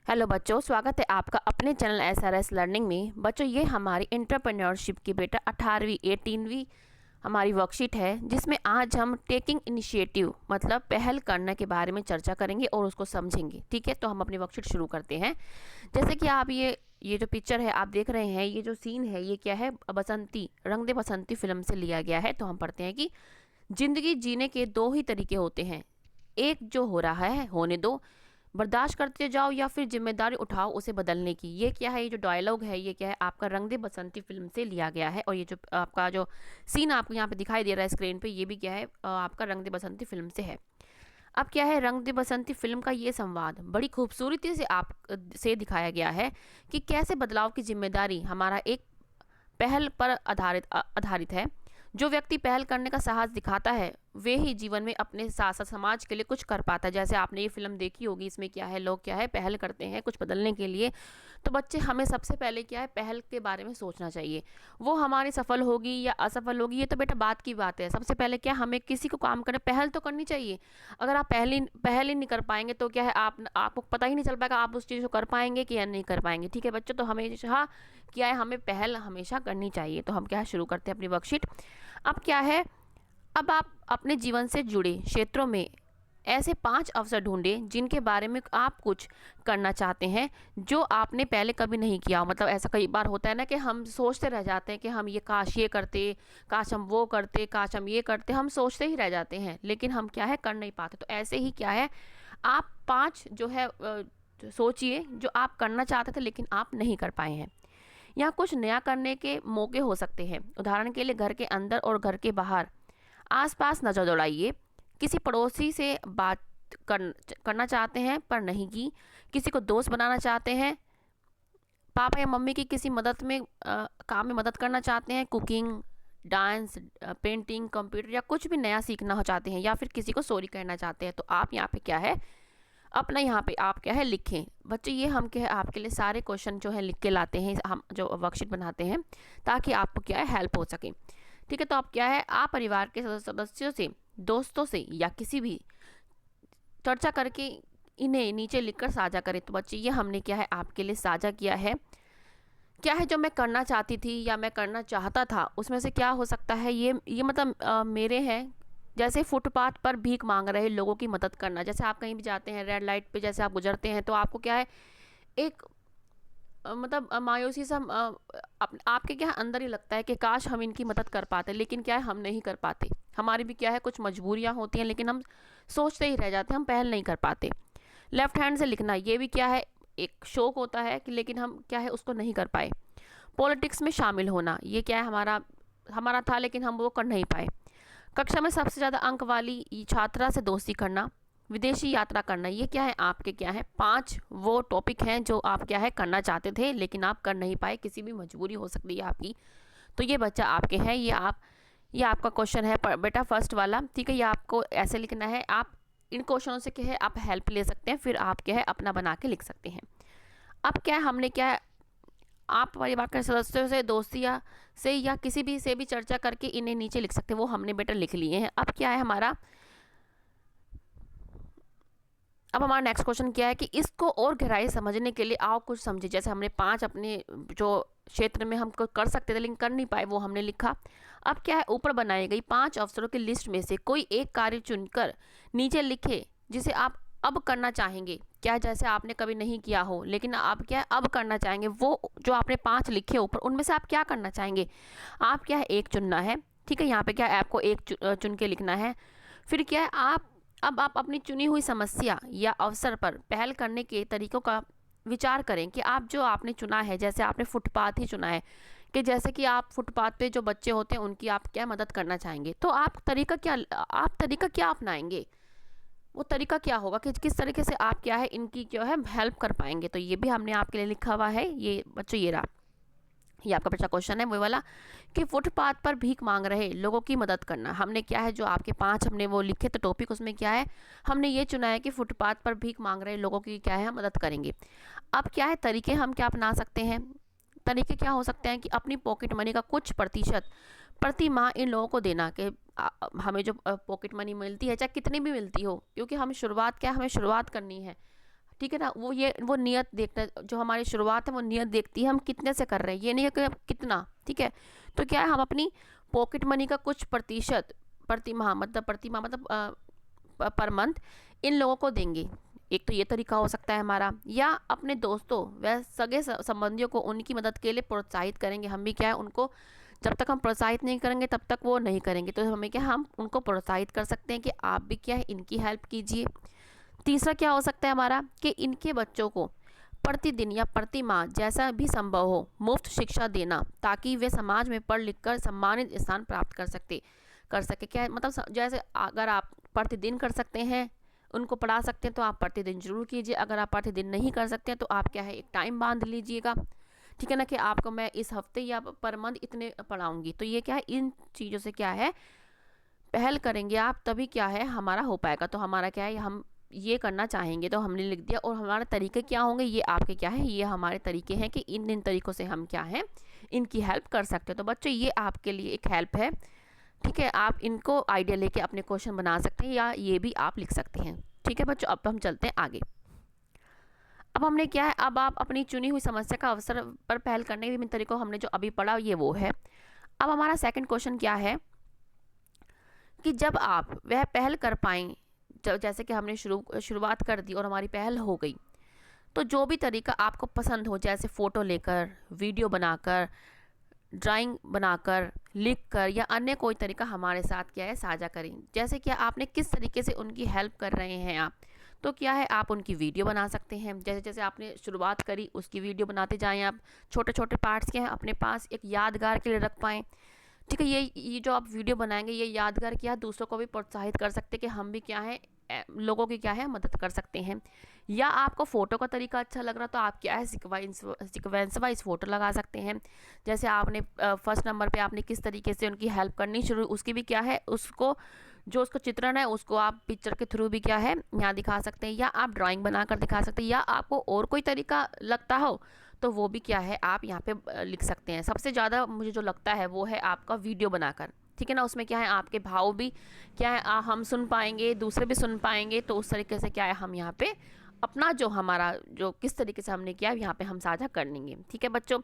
Hello बच्चों, स्वागत है आपका अपने चैनल एसआरएस लर्निंग में। बच्चों, ये हमारी एंटरप्रेन्योरशिप की बेटा 18वीं 18वीं हमारी वर्कशीट है, जिसमें आज हम टेकिंग इनिशिएटिव मतलब पहल करने के बारे में चर्चा करेंगे और उसको समझेंगे। ठीक है, तो हम अपनी वर्कशीट शुरू करते हैं। जैसे कि आप ये जो पिक्चर है आप देख रहे हैं, ये जो सीन है ये क्या है, बसंती रंग दे बसंती फिल्म से लिया गया है। तो हम पढ़ते हैं कि जिंदगी जीने के दो ही तरीके होते हैं, एक जो हो रहा है होने दो, बर्दाश्त करते जाओ, या फिर जिम्मेदारी उठाओ उसे बदलने की। ये क्या है, ये जो डायलॉग है ये क्या है, आपका रंग दे बसंती फिल्म से लिया गया है। और ये जो आपका जो सीन आपको यहाँ पे दिखाई दे रहा है स्क्रीन पे, ये भी क्या है, आपका रंग दे बसंती फिल्म से है। अब क्या है, रंग दे बसंती फिल्म का ये संवाद बड़ी खूबसूरती से आप से दिखाया गया है कि कैसे बदलाव की जिम्मेदारी हमारा एक पहल पर आधारित है। जो व्यक्ति पहल करने का साहस दिखाता है वे ही जीवन में अपने साथ साथ समाज के लिए कुछ कर पाता है। जैसे आपने ये फिल्म देखी होगी, इसमें क्या है, लोग क्या है पहल करते हैं कुछ बदलने के लिए। तो बच्चे, हमें सबसे पहले क्या है, पहल के बारे में सोचना चाहिए। वो हमारी सफल होगी या असफल होगी ये तो बेटा बात की बात है। सबसे पहले क्या, हमें किसी को काम करने पहल तो करनी चाहिए। अगर आप पहल ही नहीं कर पाएंगे तो क्या है, आपको पता ही नहीं चल पाएगा आप उस चीज़ को कर पाएंगे कि या नहीं कर पाएंगे। ठीक है बच्चों, तो हमेशा क्या है, हमें पहल हमेशा करनी चाहिए। तो हम क्या है, शुरू करते हैं अपनी वर्कशीट। अब क्या है, अब आप अपने जीवन से जुड़े क्षेत्रों में ऐसे 5 अवसर ढूंढें जिनके बारे में आप कुछ करना चाहते हैं जो आपने पहले कभी नहीं किया हो। मतलब ऐसा कई बार होता है ना कि हम सोचते रह जाते हैं कि हम ये काश ये करते, काश हम वो करते, काश हम ये करते, हम सोचते ही रह जाते हैं लेकिन हम क्या है कर नहीं पाते। तो ऐसे ही क्या है, आप 5 जो है सोचिए जो आप करना चाहते थे लेकिन आप नहीं कर पाए हैं। यहाँ कुछ नया करने के मौके हो सकते हैं। उदाहरण के लिए, घर के अंदर और घर के बाहर आसपास नजर दौड़ाइए। किसी पड़ोसी से बात करना चाहते हैं पर नहीं की, किसी को दोस्त बनाना चाहते हैं, पापा या मम्मी की किसी मदद में काम में मदद करना चाहते हैं, कुकिंग, डांस, पेंटिंग, कंप्यूटर या कुछ भी नया सीखना हो चाहते हैं, या फिर किसी को सॉरी कहना चाहते हैं। तो आप यहाँ पे क्या है, अपना यहाँ पे आप क्या है लिखें। बच्चे, ये हम क्या है आपके लिए सारे क्वेश्चन जो है लिख के लाते हैं, हम जो वर्कशीट बनाते हैं ताकि आपको क्या है हेल्प हो सके। ठीक है, तो आप क्या है, आप परिवार के सदस्यों से, दोस्तों से या किसी भी चर्चा करके इन्हें नीचे लिखकर साझा करें। तो बच्चे, ये हमने क्या है आपके लिए साझा किया है। क्या है जो मैं करना चाहती थी या मैं करना चाहता था, उसमें से क्या हो सकता है, ये मतलब मेरे हैं। जैसे फुटपाथ पर भीख मांग रहे लोगों की मदद करना। जैसे आप कहीं भी जाते हैं, रेड लाइट पे जैसे आप गुजरते हैं तो आपको क्या है, एक मतलब मायूसी सा आपके क्या है, अंदर ही लगता है कि काश हम इनकी मदद कर पाते, लेकिन क्या है हम नहीं कर पाते। हमारी भी क्या है कुछ मजबूरियां होती हैं लेकिन हम सोचते ही रह जाते हैं, हम पहल नहीं कर पाते। लेफ्ट हैंड से लिखना, ये भी क्या है एक शौक होता है कि लेकिन हम क्या है उसको नहीं कर पाए। पॉलिटिक्स में शामिल होना, ये क्या है हमारा हमारा था लेकिन हम वो कर नहीं पाए। कक्षा में सबसे ज़्यादा अंक वाली छात्रा से दोस्ती करना। विदेशी यात्रा करना, ये क्या है आपके क्या है 5 वो टॉपिक हैं जो आप क्या है करना चाहते थे लेकिन आप कर नहीं पाए, किसी भी मजबूरी हो सकती है आपकी। तो ये बच्चा आपके हैं, ये आपका क्वेश्चन है बेटा फर्स्ट वाला। ठीक है, ये आपको ऐसे लिखना है। आप इन क्वेश्चनों से क्या है आप हेल्प ले सकते हैं, फिर आप क्या है अपना बना के लिख सकते हैं। अब क्या है, हमने क्या है, आप परिवार के सदस्यों से, दोस्तिया से या किसी भी से भी चर्चा करके इन्हें नीचे लिख सकते हैं, वो हमने बेटा लिख लिए हैं। अब क्या है हमारा, अब हमारा नेक्स्ट क्वेश्चन क्या है कि इसको और गहराई समझने के लिए आओ कुछ समझे। जैसे हमने 5 अपने जो क्षेत्र में हम कर सकते थे लेकिन कर नहीं पाए वो हमने लिखा। अब क्या है, ऊपर बनाई गई 5 अवसरों की लिस्ट में से कोई एक कार्य चुनकर नीचे लिखे जिसे आप अब करना चाहेंगे। क्या जैसे आपने कभी नहीं किया हो लेकिन आप क्या है अब करना चाहेंगे, वो जो आपने 5 लिखे ऊपर उनमें से आप क्या करना चाहेंगे। आप क्या है एक चुनना है। ठीक है, यहाँ पे क्या है आपको एक चुन के लिखना है। फिर क्या है, अब आप अपनी चुनी हुई समस्या या अवसर पर पहल करने के तरीकों का विचार करें कि आप जो आपने चुना है, जैसे आपने फुटपाथ ही चुना है कि जैसे कि आप फुटपाथ पे जो बच्चे होते हैं उनकी आप क्या मदद करना चाहेंगे, तो आप तरीका क्या अपनाएंगे, वो तरीका क्या होगा कि किस तरीके से आप क्या है इनकी जो है हेल्प कर पाएंगे। तो ये भी हमने आपके लिए लिखा हुआ है। ये बच्चों ये रहा, ये आपका बच्चा क्वेश्चन है वो वाला कि फुटपाथ पर भीख मांग रहे लोगों की मदद करना। हमने क्या है जो आपके 5 हमने वो लिखे तो टॉपिक, उसमें क्या है हमने ये चुना है कि फुटपाथ पर भीख मांग रहे लोगों की क्या है मदद करेंगे। अब क्या है तरीके हम क्या अपना सकते हैं, तरीके क्या हो सकते हैं कि अपनी पॉकेट मनी का कुछ प्रतिशत प्रति माह इन लोगों को देना कि हमें जो पॉकेट मनी मिलती है चाहे कितनी भी मिलती हो, क्योंकि हम शुरुआत क्या हमें शुरुआत करनी है। ठीक है ना। वो नियत देखना, जो हमारी शुरुआत है वो नियत देखती है हम कितने से कर रहे हैं, ये नहीं है कि कितना, ठीक है। तो क्या है, हम अपनी पॉकेट मनी का कुछ प्रतिशत प्रति माह मतलब पर मंथ इन लोगों को देंगे। एक तो ये तरीका हो सकता है हमारा, या अपने दोस्तों व सगे संबंधियों को उनकी मदद के लिए प्रोत्साहित करेंगे। हम भी क्या है, उनको जब तक हम प्रोत्साहित नहीं करेंगे तब तक वो नहीं करेंगे, तो हमें क्या, हम उनको प्रोत्साहित कर सकते हैं कि आप भी क्या है, इनकी हेल्प कीजिए। तीसरा क्या हो सकता है हमारा, कि इनके बच्चों को प्रतिदिन या प्रति माह जैसा भी संभव हो मुफ्त शिक्षा देना, ताकि वे समाज में पढ़ लिख कर सम्मानित स्थान प्राप्त कर सके। क्या है, मतलब जैसे अगर आप प्रतिदिन कर सकते हैं, उनको पढ़ा सकते हैं, तो आप प्रतिदिन जरूर कीजिए। अगर आप प्रतिदिन नहीं कर सकते हैं तो आप क्या है, एक टाइम बांध लीजिएगा, ठीक है ना, कि आपको मैं इस हफ्ते या पर मंथ इतने पढ़ाऊंगी। तो ये क्या है, इन चीज़ों से क्या है, पहल करेंगे आप, तभी क्या है हमारा हो पाएगा। तो हमारा क्या है, हम ये करना चाहेंगे, तो हमने लिख दिया। और हमारे तरीके क्या होंगे, ये आपके क्या है, ये हमारे तरीके हैं कि इन तरीक़ों से हम क्या है, इनकी हेल्प कर सकते हैं। तो बच्चों, ये आपके लिए एक हेल्प है, ठीक है। आप इनको आइडिया लेके अपने क्वेश्चन बना सकते हैं, या ये भी आप लिख सकते हैं, ठीक है बच्चों। अब हम चलते हैं आगे। अब हमने क्या है, अब आप अपनी चुनी हुई समस्या का अवसर पर पहल करने के विभिन्न तरीकों हमने जो अभी पढ़ा ये वो है। अब हमारा सेकंड क्वेश्चन क्या है, कि जब आप वह पहल कर पाएँ, जैसे कि हमने शुरुआत कर दी और हमारी पहल हो गई, तो जो भी तरीका आपको पसंद हो, जैसे फ़ोटो लेकर, वीडियो बनाकर, ड्राइंग बनाकर, लिख कर, या अन्य कोई तरीका हमारे साथ क्या है, साझा करें। जैसे कि आपने किस तरीके से उनकी हेल्प कर रहे हैं आप, तो क्या है, आप उनकी वीडियो बना सकते हैं। जैसे जैसे आपने शुरुआत करी उसकी वीडियो बनाते जाएं आप, छोटे छोटे पार्ट्स क्या है अपने पास एक यादगार के लिए रख पाएँ, ठीक है। ये जो आप वीडियो बनाएंगे, ये यादगार क्या है, दूसरों को भी प्रोत्साहित कर सकते हैं कि हम भी क्या है, लोगों की क्या है, मदद कर सकते हैं। या आपको फ़ोटो का तरीका अच्छा लग रहा, तो आप क्या है, सिक्वेंस वाइज फ़ोटो लगा सकते हैं। जैसे आपने फर्स्ट नंबर पे आपने किस तरीके से उनकी हेल्प करनी शुरू, उसकी भी क्या है, उसको जो उसका चित्रण है उसको आप पिक्चर के थ्रू भी क्या है, यहाँ दिखा सकते हैं, या आप ड्राइंग बनाकर दिखा सकते हैं, या आपको और कोई तरीका लगता हो तो वो भी क्या है, आप यहाँ पे लिख सकते हैं। सबसे ज़्यादा मुझे जो लगता है वो है आपका वीडियो बनाकर, ठीक है ना। उसमें क्या है, आपके भाव भी क्या है, हम सुन पाएंगे, दूसरे भी सुन पाएंगे, तो उस तरीके से क्या है, हम यहाँ पे अपना जो हमारा जो किस तरीके से हमने किया यहाँ पे हम साझा कर लेंगे, ठीक है बच्चों।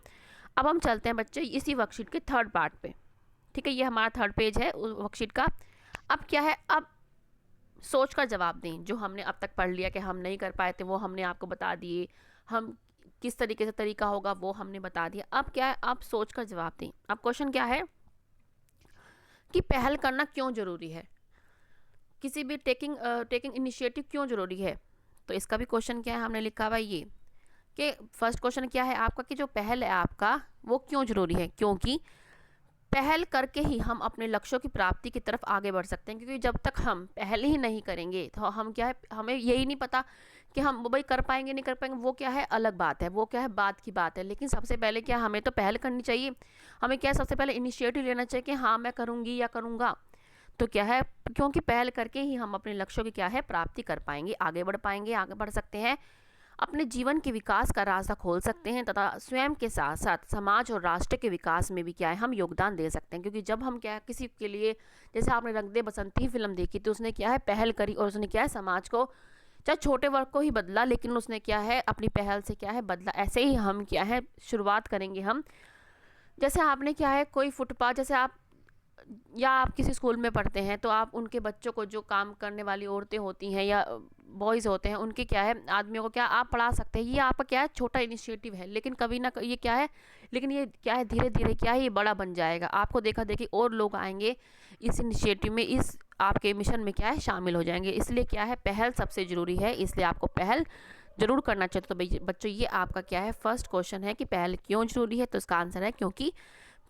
अब हम चलते हैं बच्चे इसी वर्कशीट के थर्ड पार्ट पे, ठीक है। ये हमारा थर्ड पेज है वर्कशीट का। अब क्या है, अब सोच कर जवाब दें। जो हमने अब तक पढ़ लिया कि हम नहीं कर पाए थे वो हमने आपको बता दिए, हम किस तरीके से तरीका होगा वो हमने बता दिया। अब क्या है, आप सोच कर जवाब दें। अब क्वेश्चन क्या है, कि पहल करना क्यों ज़रूरी है, किसी भी टेकिंग इनिशिएटिव क्यों ज़रूरी है। तो इसका भी क्वेश्चन क्या है, हमने लिखा हुआ ये कि फर्स्ट क्वेश्चन क्या है आपका, कि जो पहल है आपका वो क्यों ज़रूरी है। क्योंकि पहल करके ही हम अपने लक्ष्यों की प्राप्ति की तरफ आगे बढ़ सकते हैं। क्योंकि जब तक हम पहल ही नहीं करेंगे तो हम क्या है, हमें यही नहीं पता कि हम भाई कर पाएंगे नहीं कर पाएंगे, वो क्या है अलग बात है, वो क्या है बात की बात है। लेकिन सबसे पहले क्या, हमें तो पहल करनी चाहिए। हमें क्या है, सबसे पहले इनिशिएटिव लेना चाहिए कि हाँ मैं करूँगी या करूँगा। तो क्या है, क्योंकि पहल करके ही हम अपने लक्ष्यों की क्या है प्राप्ति कर पाएंगे, आगे बढ़ सकते हैं, अपने जीवन के विकास का रास्ता खोल सकते हैं, तथा स्वयं के साथ साथ समाज और राष्ट्र के विकास में भी क्या है हम योगदान दे सकते हैं। क्योंकि जब हम क्या है किसी के लिए, जैसे आपने रंग दे बसंती फिल्म देखी तो उसने क्या है पहल करी, और उसने क्या है समाज को, चाहे छोटे वर्ग को ही बदला, लेकिन उसने क्या है अपनी पहल से क्या है बदला। ऐसे ही हम क्या है शुरुआत करेंगे हम। जैसे आपने क्या है कोई फुटपाथ, जैसे आप किसी स्कूल में पढ़ते हैं तो आप उनके बच्चों को, जो काम करने वाली औरतें होती हैं या बॉयज़ होते हैं, उनके क्या है आदमियों को क्या आप पढ़ा सकते हैं। ये आपका क्या है छोटा इनिशिएटिव है, लेकिन कभी ना ये क्या है, लेकिन ये क्या है धीरे धीरे क्या है ये बड़ा बन जाएगा। आपको देखा देखी और लोग आएंगे इस इनिशिएटिव में, इस आपके मिशन में क्या है शामिल हो जाएंगे। इसलिए क्या है पहल सबसे ज़रूरी है, इसलिए आपको पहल जरूर करना चाहिए। तो बच्चों ये आपका क्या है फर्स्ट क्वेश्चन है कि पहल क्यों जरूरी है। तो इसका आंसर है क्योंकि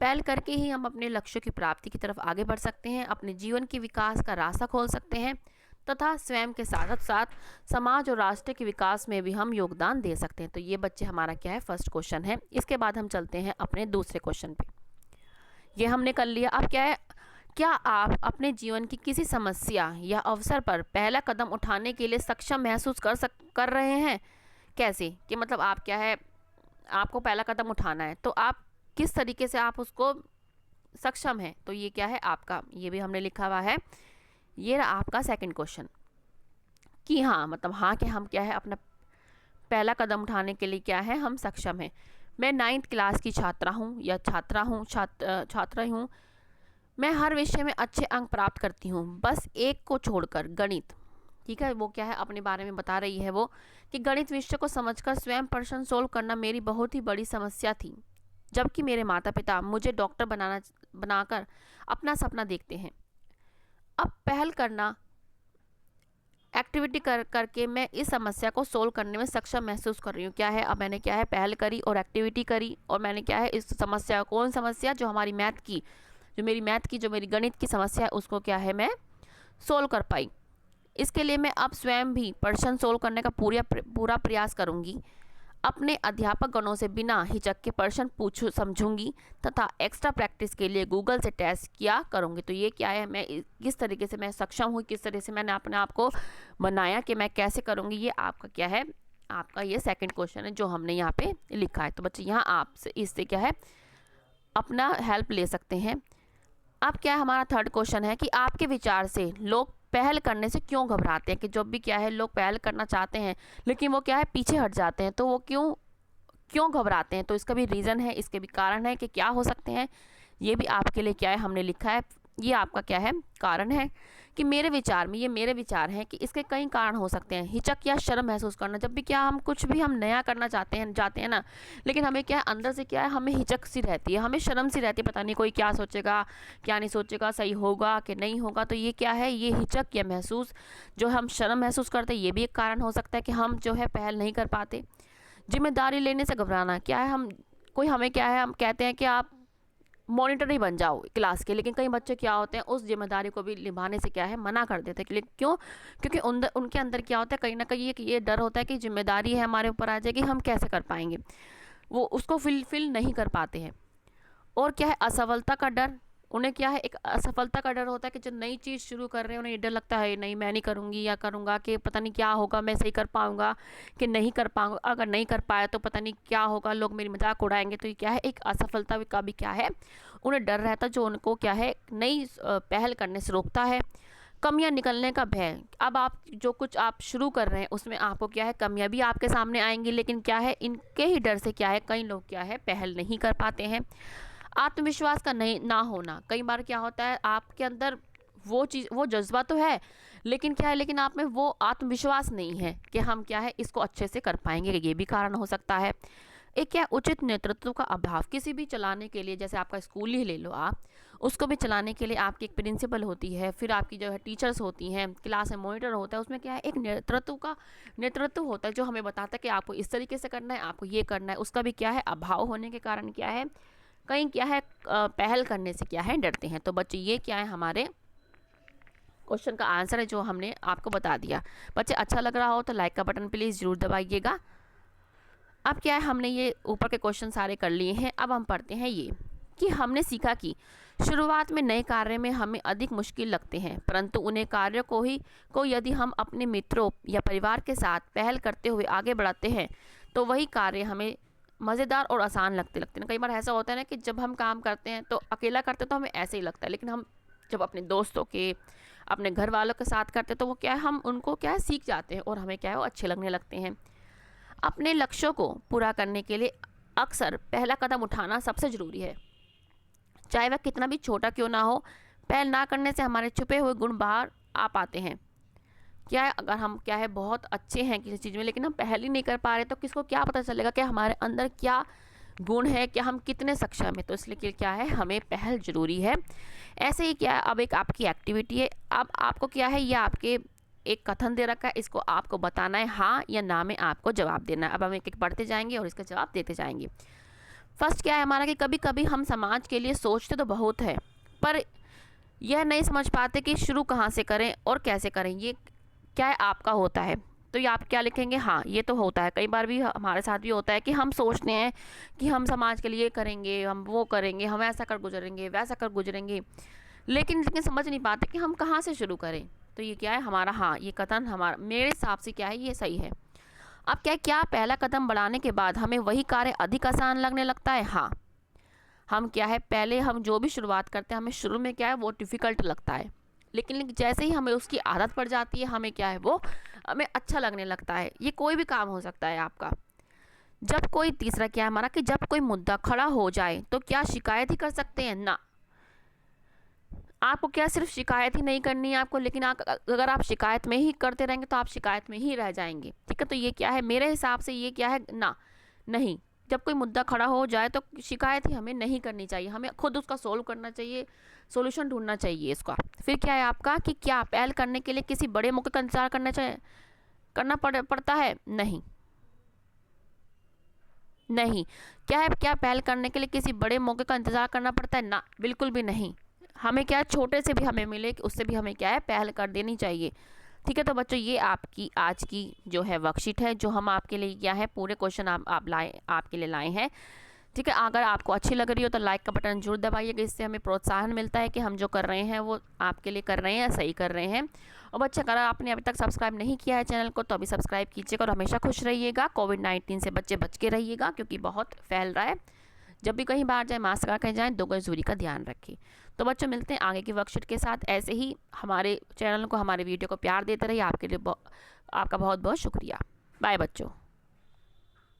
पहल करके ही हम अपने लक्ष्यों की प्राप्ति की तरफ आगे बढ़ सकते हैं, अपने जीवन के विकास का रास्ता खोल सकते हैं, तथा स्वयं के साथ साथ समाज और राष्ट्र के विकास में भी हम योगदान दे सकते हैं। तो ये बच्चे हमारा क्या है फर्स्ट क्वेश्चन है। इसके बाद हम चलते हैं अपने दूसरे क्वेश्चन पे। ये हमने कर लिया। अब क्या है, क्या आप अपने जीवन की किसी समस्या या अवसर पर पहला कदम उठाने के लिए सक्षम महसूस कर रहे हैं। कैसे, कि मतलब आप क्या है आपको पहला कदम उठाना है, तो आप किस तरीके से आप उसको सक्षम हैं। तो ये क्या है आपका, ये भी हमने लिखा हुआ है। ये आपका सेकंड क्वेश्चन कि हाँ मतलब हाँ कि हम क्या है अपना पहला कदम उठाने के लिए क्या है, हम सक्षम हैं। मैं 9th क्लास की छात्रा हूँ या छात्रा हूँ। मैं हर विषय में अच्छे अंक प्राप्त करती हूँ, बस एक को छोड़कर, गणित। ठीक है, वो क्या है, अपने बारे में बता रही है वो कि गणित विषय को समझकर स्वयं प्रश्न सोल्व करना मेरी बहुत ही बड़ी समस्या थी, जबकि मेरे माता पिता मुझे डॉक्टर बनाकर अपना सपना देखते हैं। अब पहल करना एक्टिविटी करके मैं इस समस्या को सोल्व करने में सक्षम महसूस कर रही हूँ। क्या है, अब मैंने क्या है, पहल करी और एक्टिविटी करी, और मैंने क्या है, इस समस्या, कौन समस्या, जो हमारी मैथ की, जो मेरी गणित की समस्या है, उसको क्या है, मैं सोल्व कर पाई। इसके लिए मैं अब स्वयं भी प्रश्न सोल्व करने का पूरा प्रयास करूँगी। अपने अध्यापक गणों से बिना हिचक के प्रश्न समझूंगी तथा एक्स्ट्रा प्रैक्टिस के लिए गूगल से टेस्ट किया करूंगी। तो ये क्या है, मैं किस तरीके से मैं सक्षम हूँ, किस तरह से मैंने अपने आप को बनाया कि मैं कैसे करूंगी, ये आपका क्या है, आपका ये सेकंड क्वेश्चन है जो हमने यहाँ पे लिखा है। तो बच्चे यहाँ आपसे इससे क्या है, अपना हेल्प ले सकते हैं। अब क्या है, हमारा थर्ड क्वेश्चन है कि आपके विचार से लोग पहल करने से क्यों घबराते हैं, कि जब भी क्या है, लोग पहल करना चाहते हैं लेकिन वो क्या है, पीछे हट जाते हैं, तो वो क्यों घबराते हैं। तो इसका भी रीज़न है, इसके भी कारण है कि क्या हो सकते हैं, ये भी आपके लिए क्या है, हमने लिखा है। ये आपका क्या है, कारण है कि मेरे विचार में, ये मेरे विचार हैं कि इसके कई कारण हो सकते हैं। हिचक या शर्म महसूस करना, जब भी क्या हम कुछ भी हम नया करना जाते हैं ना, लेकिन हमें क्या है, अंदर से क्या है, हमें हिचक सी रहती है, हमें शर्म सी रहती है, पता नहीं कोई क्या सोचेगा, क्या नहीं सोचेगा, सही होगा कि नहीं होगा। तो ये क्या है, ये हिचक या महसूस, जो हम शर्म महसूस करते हैं, ये भी एक कारण हो सकता है कि हम जो है पहल नहीं कर पाते। जिम्मेदारी लेने से घबराना, क्या है, हमें क्या है, हम कहते हैं कि आप मॉनिटर ही बन जाओ क्लास के, लेकिन कई बच्चे क्या होते हैं, उस जिम्मेदारी को भी निभाने से क्या है, मना कर देते हैं। क्यों, क्योंकि उनके अंदर क्या होता है, कहीं ना कहीं ये डर होता है कि जिम्मेदारी है हमारे ऊपर आ जाएगी, हम कैसे कर पाएंगे, वो उसको फिल नहीं कर पाते हैं। और क्या है, असफलता का डर, उन्हें क्या है, एक असफलता का डर होता है कि जो नई चीज़ शुरू कर रहे हैं उन्हें ये डर लगता है, नहीं मैं नहीं करूँगी या करूँगा, कि पता नहीं क्या होगा, मैं सही कर पाऊँगा कि नहीं कर पाऊँगा, अगर नहीं कर पाया तो पता नहीं क्या होगा, लोग मेरी मजाक उड़ाएंगे। तो ये क्या है, एक असफलता का भी क्या है, उन्हें डर रहता है, जो उनको क्या है, नई पहल करने से रोकता है। कमियां निकलने का भय, अब आप जो कुछ आप शुरू कर रहे हैं उसमें आपको क्या है, कमियां भी आपके सामने आएंगी, लेकिन क्या है, इनके ही डर से क्या है, कई लोग क्या है, पहल नहीं कर पाते हैं। आत्मविश्वास का नहीं ना होना, कई बार क्या होता है, आपके अंदर वो चीज़, वो जज्बा तो है, लेकिन क्या है, लेकिन आप में वो आत्मविश्वास नहीं है कि हम क्या है, इसको अच्छे से कर पाएंगे, ये भी कारण हो सकता है। एक क्या, उचित नेतृत्व का अभाव, किसी भी चलाने के लिए, जैसे आपका स्कूल ही ले लो आप, उसको भी चलाने के लिए आपकी एक प्रिंसिपल होती है, फिर आपकी जो है टीचर्स होती हैं, क्लास में मॉनिटर होता है, उसमें क्या है, एक नेतृत्व होता है जो हमें बताता है कि आपको इस तरीके से करना है, आपको ये करना है। उसका भी क्या है, अभाव होने के कारण क्या है, कहीं क्या है, पहल करने से क्या है, डरते हैं। तो बच्चे ये क्या है, हमारे क्वेश्चन का आंसर है जो हमने आपको बता दिया। बच्चे अच्छा लग रहा हो तो लाइक का बटन प्लीज़ ज़रूर दबाइएगा। अब क्या है, हमने ये ऊपर के क्वेश्चन सारे कर लिए हैं। अब हम पढ़ते हैं ये कि हमने सीखा कि शुरुआत में नए कार्य में हमें अधिक मुश्किल लगते हैं, परंतु उन्हें कार्य को यदि हम अपने मित्रों या परिवार के साथ पहल करते हुए आगे बढ़ाते हैं तो वही कार्य हमें मज़ेदार और आसान लगते हैं। कई बार ऐसा होता है ना कि जब हम काम करते हैं तो अकेला करते हैं तो हमें ऐसे ही लगता है, लेकिन हम जब अपने दोस्तों के, अपने घर वालों के साथ करते हैं तो वो क्या है, हम उनको क्या है, सीख जाते हैं और हमें क्या है, वो अच्छे लगने लगते हैं। अपने लक्ष्यों को पूरा करने के लिए अक्सर पहला कदम उठाना सबसे ज़रूरी है, चाहे वह कितना भी छोटा क्यों ना हो। पहल ना करने से हमारे छुपे हुए गुण बाहर आ पाते हैं। क्या है, अगर हम क्या है, बहुत अच्छे हैं किसी चीज़ में, लेकिन हम पहल ही नहीं कर पा रहे तो किसको क्या पता चलेगा कि हमारे अंदर क्या गुण है, कि हम कितने सक्षम है। तो इसलिए क्या है, हमें पहल ज़रूरी है। ऐसे ही क्या है, अब एक आपकी एक्टिविटी है। अब आपको क्या है, ये आपके एक कथन दे रखा है, इसको आपको बताना है, हाँ या ना में आपको जवाब देना है। अब हम एक एक पढ़ते जाएंगे और इसका जवाब देते जाएंगे। फर्स्ट क्या है हमारा, कि कभी कभी हम समाज के लिए सोचते तो बहुत है, पर यह नहीं समझ पाते कि शुरू कहाँ से करें और कैसे करें। ये क्या है, आपका होता है। तो ये आप क्या लिखेंगे, हाँ ये तो होता है। कई बार भी हमारे साथ भी होता है कि हम सोचते हैं कि हम समाज के लिए करेंगे, हम वो करेंगे, हम ऐसा कर गुजरेंगे, वैसा कर गुजरेंगे, लेकिन समझ नहीं पाते कि हम कहाँ से शुरू करें। तो ये क्या है हमारा, हाँ ये कथन हमारा, मेरे हिसाब से क्या है, ये सही है। अब क्या पहला कदम बढ़ाने के बाद हमें वही कार्य अधिक आसान लगने लगता है। हाँ, हम क्या है, पहले हम जो भी शुरुआत करते हैं हमें शुरू में क्या है, वो डिफ़िकल्ट लगता है, लेकिन जैसे ही हमें उसकी आदत पड़ जाती है हमें क्या है, वो हमें अच्छा लगने लगता है। ये कोई भी काम हो सकता है आपका। जब कोई तीसरा क्या है हमारा कि जब कोई मुद्दा खड़ा हो जाए तो क्या शिकायत ही कर सकते हैं ना। आपको क्या सिर्फ शिकायत ही नहीं करनी है आपको, लेकिन अगर आप शिकायत में ही करते रहेंगे तो आप शिकायत में ही रह जाएंगे। ठीक है, तो ये क्या है मेरे हिसाब से, ये क्या है ना, नहीं। जब कोई मुद्दा खड़ा हो जाए तो शिकायत ही हमें नहीं करनी चाहिए, हमें खुद उसका सोल्व करना चाहिए, सोल्यूशन ढूंढना चाहिए इसका। फिर क्या है आपका कि क्या पहल करने के लिए किसी बड़े मौके का इंतजार करना पड़ता है? नहीं, नहीं। क्या है, क्या पहल करने के लिए किसी बड़े मौके का इंतजार करना पड़ता है? ना, बिल्कुल भी नहीं। हमें क्या है, छोटे से भी हमें मिले उससे भी हमें क्या है, पहल कर देनी चाहिए। ठीक है, तो बच्चों ये आपकी आज की जो है वर्कशीट है, जो हम आपके लिए क्या है पूरे क्वेश्चन आप लाए, आपके लिए लाए हैं। ठीक है, अगर आपको अच्छी लग रही हो तो लाइक का बटन जरूर दबाइएगा, इससे हमें प्रोत्साहन मिलता है कि हम जो कर रहे हैं वो आपके लिए कर रहे हैं, सही कर रहे हैं। और बच्चे अगर आपने अभी तक सब्सक्राइब नहीं किया है चैनल को तो अभी सब्सक्राइब कीजिएगा और हमेशा खुश रहिएगा। कोविड-19 से बच्चे बच के रहिएगा क्योंकि बहुत फैल रहा है। जब भी कहीं बाहर जाए मास्क लगा के जाएँ, 2 गज दूरी का ध्यान रखें। तो बच्चों मिलते हैं आगे की वर्कशीट के साथ। ऐसे ही हमारे चैनल को, हमारे वीडियो को प्यार देते रहिए। आपके लिए आपका बहुत बहुत शुक्रिया। बाय बच्चों।